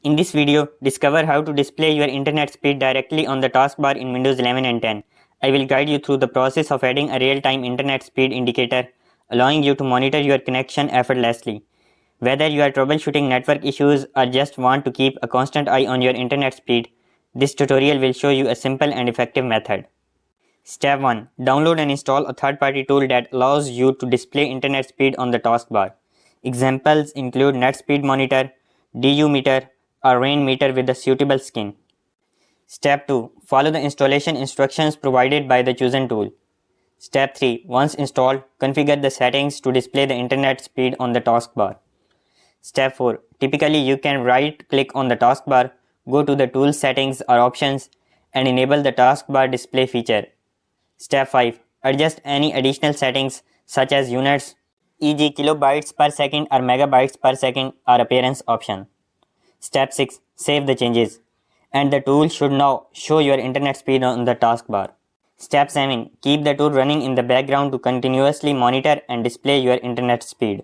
In this video, discover how to display your internet speed directly on the taskbar in Windows 11 and 10. I will guide you through the process of adding a real-time internet speed indicator, allowing you to monitor your connection effortlessly. Whether you are troubleshooting network issues or just want to keep a constant eye on your internet speed, this tutorial will show you a simple and effective method. Step 1. Download and install a third-party tool that allows you to display internet speed on the taskbar. Examples include Net Speed Monitor, DU Meter, or Rain Meter with a suitable skin. Step 2. Follow the installation instructions provided by the chosen tool. Step 3. Once installed, configure the settings to display the internet speed on the taskbar. Step 4. Typically, you can right-click on the taskbar, go to the tool settings or options, and enable the taskbar display feature. Step 5. Adjust any additional settings such as units, e.g. kilobytes per second or megabytes per second or appearance option. Step 6. Save the changes. And the tool should now show your internet speed on the taskbar. Step 7. Keep the tool running in the background to continuously monitor and display your internet speed.